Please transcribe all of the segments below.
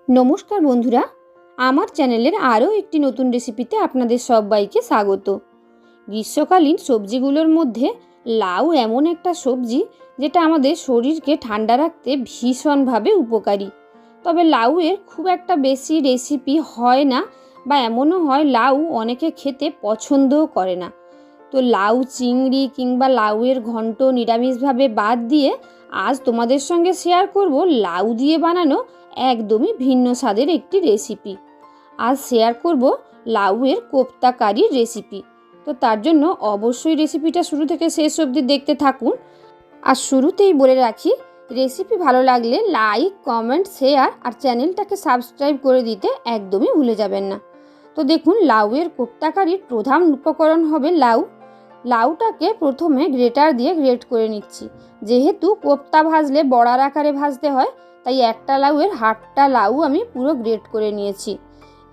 नमस्कार बंधुरा आमार चैनेलेर आरो एकटी नतून रेसिपिते आपनादेर सबाइके स्वागत। ग्रीष्मकालीन सब्जीगुलोर मध्य लाउ एमन एकटा सब्जी जेटा आमादेर शरीरके ठंडा राखते भीषणभावे उपकारी। तबे लाउएर खूब एकटा बेशी रेसिपि हय ना बा एमनो हय लाउ अनेके खेते पछंदो करे ना। तो लाउ चिंगड़ी किंबा लाउएर घंट निरामिषभावे बाद दिए आज तोमादेर संगे शेयर करब लाउ दिए बानानो एकदमই ভিন্ন স্বাদের একটি রেসিপি। আজ শেয়ার করব লাউয়ের কোপ্তা কারির রেসিপি। তো তার জন্য অবশ্যই রেসিপিটা শুরু থেকে শেষ অবধি দেখতে থাকুন। আর শুরুতেই বলে রাখি, রেসিপি ভালো লাগলে লাইক কমেন্ট শেয়ার আর চ্যানেলটাকে সাবস্ক্রাইব করে দিতে একদমই ভুলে যাবেন না। তো দেখুন, লাউয়ের কোপ্তা কারির প্রধান উপকরণ হবে লাউ। লাউটাকে প্রথমে গ্রেটার দিয়ে গ্রেট করে নিচ্ছি। যেহেতু কোপ্তা ভাজলে বড়ার আকারে ভাজতে হয়, তাই একটা লাউয়ের হাফটা লাউ আমি পুরো গ্রেট করে নিয়েছি।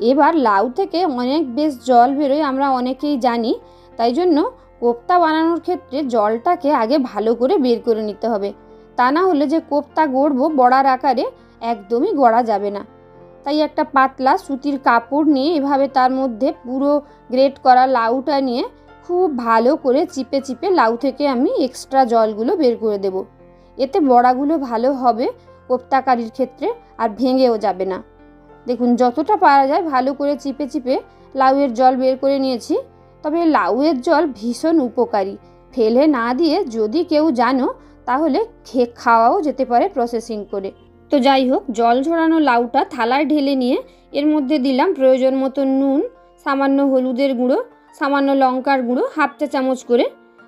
এবার লাউ থেকে অনেক বেশ জল বেরোয়, আমরা অনেকেই জানি। তাই জন্য কোপ্তা বানানোর ক্ষেত্রে জলটাকে আগে ভালো করে বের করে নিতে হবে। তা না হলে যে কোপ্তা গড়বো বড়ার আকারে, একদমই গড়া যাবে না। তাই একটা পাতলা সুতির কাপড় নিয়ে এভাবে তার মধ্যে পুরো গ্রেট করা লাউটা নিয়ে খুব ভালো করে চিপে চিপে লাউ থেকে আমি এক্সট্রা জলগুলো বের করে দেব। এতে বড়াগুলো ভালো হবে কোপ্তা কারির ক্ষেত্রে, আর ভেঙেও যাবে না। দেখুন, যতটা পারা যায় ভালো করে চিপে চিপে লাউয়ের জল বের করে নিয়েছি। তবে লাউয়ের জল ভীষণ উপকারী, ফেলে না দিয়ে যদি কেউ জানো তাহলে খাওয়াও যেতে পারে প্রসেসিং করে। তো যাই হোক, জল ঝরানো লাউটা থালায় ঢেলে নিয়ে এর মধ্যে দিলাম প্রয়োজন মতো নুন, সামান্য হলুদের গুঁড়ো, সামান্য লঙ্কার গুঁড়ো হাফ চা চামচ করে,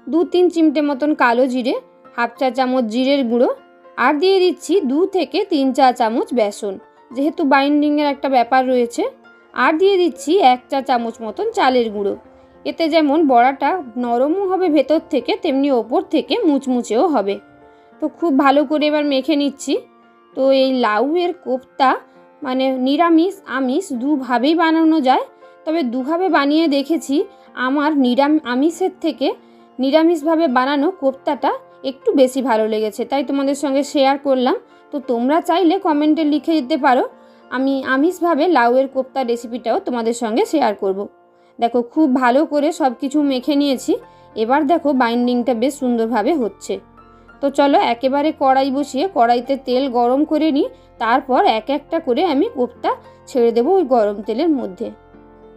2-3 চিমটে মতন কালো জিরে, হাফ চা চামচ জিরের গুঁড়ো, আর দিয়ে দিচ্ছি 2 থেকে 3 চা চামচ বেসন, যেহেতু বাইন্ডিংয়ের একটা ব্যাপার রয়েছে। আর দিয়ে দিচ্ছি 1 চা চামচ মতন চালের গুঁড়ো। এতে যেমন বড়াটা নরমও হবে ভেতর থেকে, তেমনি ওপর থেকে মুচমুচেও হবে। তো খুব ভালো করে এবার মেখে নিচ্ছি। তো এই লাউয়ের কোপ্তা মানে নিরামিষ আমিষ দুভাবেই বানানো যায়। তবে দুভাবে বানিয়ে দেখেছি, আমার আমিষের থেকে নিরামিষভাবে বানানো কোপ্তাটা একটু বেশি ভালো লেগেছে, তাই তোমাদের সঙ্গে শেয়ার করলাম। তো তোমরা চাইলে কমেন্টে লিখে দিতে পারো, আমি আমিষভাবে লাউয়ের কোপ্তা রেসিপিটাও তোমাদের সঙ্গে শেয়ার করব। দেখো, খুব ভালো করে সব কিছু মেখে নিয়েছি। এবার দেখো বাইন্ডিংটা বেশ সুন্দরভাবে হচ্ছে। তো চলো একেবারে কড়াই বসিয়ে কড়াইতে তেল গরম করে নিই। তারপর এক একটা করে আমি কোপ্তা ছেড়ে দেবো ওই গরম তেলের মধ্যে।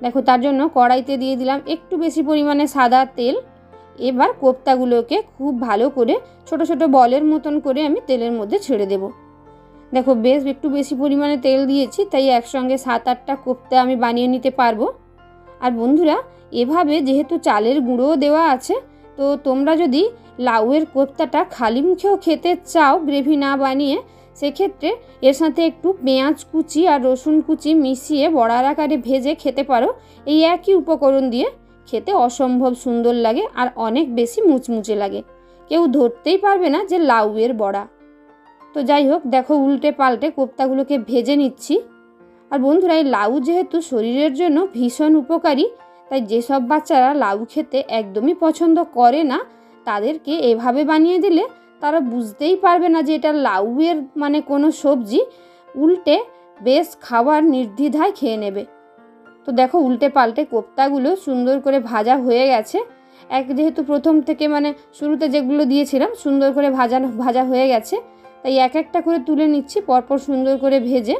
দেখো, তার জন্য কড়াইতে দিয়ে দিলাম একটু বেশি পরিমাণে সাদা তেল। এবার কোপ্তাগুলোকে খুব ভালো করে ছোট ছোট বলের মতন করে আমি তেলের মধ্যে ছেড়ে দেব। দেখো, বেশ একটু বেশি পরিমাণে তেল দিয়েছি, তাই একসঙ্গে 7-8টা কোপ্তা আমি বানিয়ে নিতে পারবো। আর বন্ধুরা, এভাবে যেহেতু চালের গুঁড়োও দেওয়া আছে, তো তোমরা যদি লাউয়ের কোপ্তাটা খালি মুখেও খেতে চাও গ্রেভি না বানিয়ে, সেক্ষেত্রে এর সাথে একটু পেঁয়াজ কুচি আর রসুন কুচি মিশিয়ে বড়ার আকারে ভেজে খেতে পারো। এই একই উপকরণ দিয়ে খেতে অসম্ভব সুন্দর লাগে আর অনেক বেশি মুচমুচে লাগে, কেউ ধরতেই পারবে না যে লাউয়ের বড়া। তো যাই হোক, দেখো উল্টে পাল্টে কোপ্তাগুলোকে ভেজে নিচ্ছি। আর বন্ধুরা, এই লাউ যেহেতু শরীরের জন্য ভীষণ উপকারী, তাই যেসব বাচ্চারা লাউ খেতে একদমই পছন্দ করে না, তাদেরকে এভাবে বানিয়ে দিলে তারা বুঝতেই পারবে না যে এটা লাউয়ের মানে কোনো সবজি, উল্টে বেশ খাবার নির্দ্বিধায় খেয়ে নেবে। তো দেখো, উল্টে পাল্টে কোপ্তাগুলো সুন্দর করে ভাজা হয়ে গেছে। যেহেতু প্রথম থেকে মানে শুরুতে যেগুলো দিয়েছিলাম সুন্দর করে ভাজা হয়ে গেছে, তাই এক একটা করে তুলে নিচ্ছি পরপর সুন্দর করে ভেজে।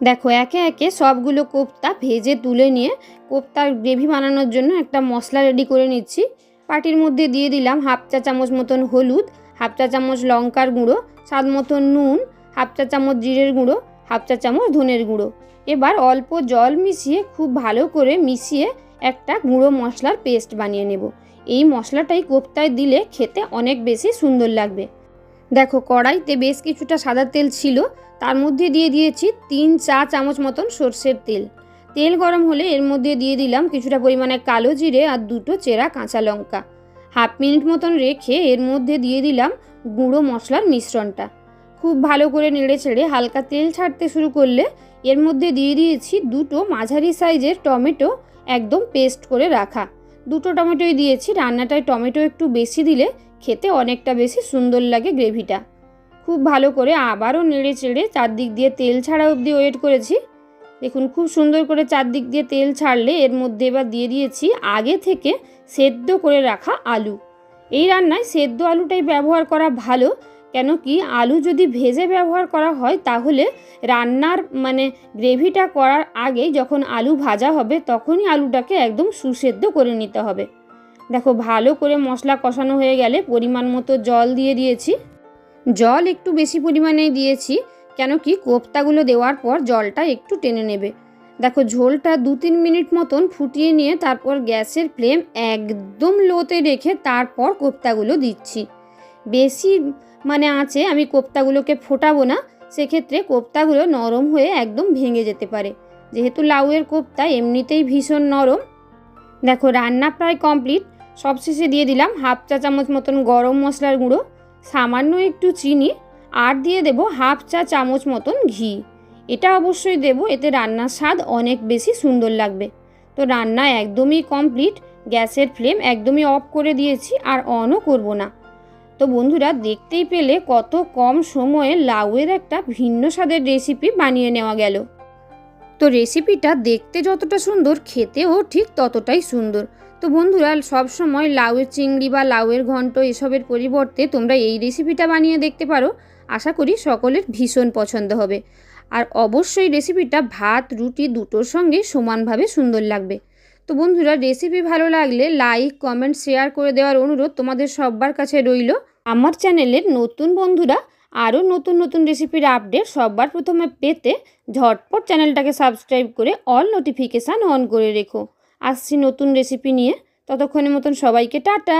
দেখো, একে একে সবগুলো কোপ্তা ভেজে তুলে নিয়ে কোপ্তার গ্রেভি বানানোর জন্য একটা মশলা রেডি করে নিচ্ছি। বাটির মধ্যে দিয়ে দিলাম হাফ চা চামচ মতন হলুদ, হাফ চা চামচ লঙ্কার গুঁড়ো, স্বাদ মতন নুন, হাফ চা চামচ জিরের গুঁড়ো, হাফ চা চামচ ধনের গুঁড়ো। এবার অল্প জল মিশিয়ে খুব ভালো করে মিশিয়ে একটা গুঁড়ো মশলার পেস্ট বানিয়ে নেব। এই মশলাটাই কোপ্তায় দিলে খেতে অনেক বেশি সুন্দর লাগবে। দেখো, কড়াইতে বেশ কিছুটা সাদা তেল ছিল, তার মধ্যে দিয়ে দিয়েছি 3 চা চামচ মতন সর্ষের তেল। তেল গরম হলে এর মধ্যে দিয়ে দিলাম কিছুটা পরিমাণে কালো জিরে আর 2টো চেরা কাঁচা লঙ্কা। হাফ মিনিট মতন রেখে এর মধ্যে দিয়ে দিলাম গুঁড়ো মশলার মিশ্রণটা। খুব ভালো করে নেড়ে ছেড়ে হালকা তেল ছাড়তে শুরু করলে এর মধ্যে দিয়ে দিয়েছি 2টো মাঝারি সাইজের টমেটো, একদম পেস্ট করে রাখা। 2টো টমেটোই দিয়েছি। রান্নাটায় টমেটো একটু বেশি দিলে খেতে অনেকটা বেশি সুন্দর লাগে গ্রেভিটা। খুব ভালো করে আবারও নেড়ে চেড়ে চারদিক দিয়ে তেল ছাড়া অবধি ওয়েট করেছি। দেখুন খুব সুন্দর করে চারদিক দিয়ে তেল ছাড়লে এর মধ্যে এবার দিয়ে দিয়েছি আগে থেকে সেদ্ধ করে রাখা আলু। এই রান্নায় সেদ্ধ আলুটাই ব্যবহার করা ভালো, কেন কি আলু যদি ভেজে ব্যবহার করা হয় তাহলে রান্নার গ্রেভিটা করার আগেই যখন আলু ভাজা হবে তখনই আলুটাকে একদম সুসেদ্ধ করে নিতে হবে। দেখো ভালো করে মশলা কষানো হয়ে গেলে পরিমাণ মতো জল দিয়ে দিয়েছি। জল একটু বেশি পরিমাণেই দিয়েছি, কেন কি কোপ্তাগুলো দেওয়ার পর জলটা একটু টেনে নেবে। দেখো ঝোলটা 2-3 মিনিট মতন ফুটিয়ে নিয়ে তারপর গ্যাসের ফ্লেম একদম লোতে রেখে তারপর কোপ্তাগুলো দিচ্ছি। বেশি আঁচে আমি কোপ্তাগুলোকে ফোটাবো না, সেক্ষেত্রে কোপ্তাগুলো নরম হয়ে একদম ভেঙে যেতে পারে, যেহেতু লাউয়ের কোপ্তা এমনিতেই ভীষণ নরম। দেখো রান্না প্রায় কমপ্লিট। সবশেষে দিয়ে দিলাম 1/2 চা চামচ মতন গরম মশলার গুঁড়ো, সামান্য একটু চিনি, আর দিয়ে দেবো 1/2 চা চামচ মতন ঘি। এটা অবশ্যই দেবো, এতে রান্নার স্বাদ অনেক বেশি সুন্দর লাগবে। তো রান্না একদমই কমপ্লিট। গ্যাসের ফ্লেম একদমই অফ করে দিয়েছি, আর অনও করব না। তো বন্ধুরা দেখতেই পেলে কত কম সময়ে লাউয়ের একটা ভিন্ন স্বাদের রেসিপি বানিয়ে নেওয়া গেল। তো রেসিপিটা দেখতে যতটা সুন্দর খেতেও ঠিক ততটাই সুন্দর। তো বন্ধুরা সবসময় লাউয়ের চিংড়ি বা লাউয়ের ঘন্ট এসবের পরিবর্তে তোমরা এই রেসিপিটা বানিয়ে দেখতে পারো। আশা করি সকলের ভীষণ পছন্দ হবে, আর অবশ্যই রেসিপিটা ভাত রুটি দুটোর সঙ্গে সমানভাবে সুন্দর লাগবে। তো বন্ধুরা রেসিপি ভালো লাগলে লাইক কমেন্ট শেয়ার করে দেওয়ার অনুরোধ তোমাদের সবার কাছে রইল। আমার চ্যানেলের নতুন বন্ধুরা আরও নতুন নতুন রেসিপির আপডেট সবার প্রথমে পেতে ঝটপট চ্যানেলটাকে সাবস্ক্রাইব করে অল নোটিফিকেশান অন করে রেখো। আসছি নতুন রেসিপি নিয়ে, ততক্ষণের মতন সবাইকে টাটা।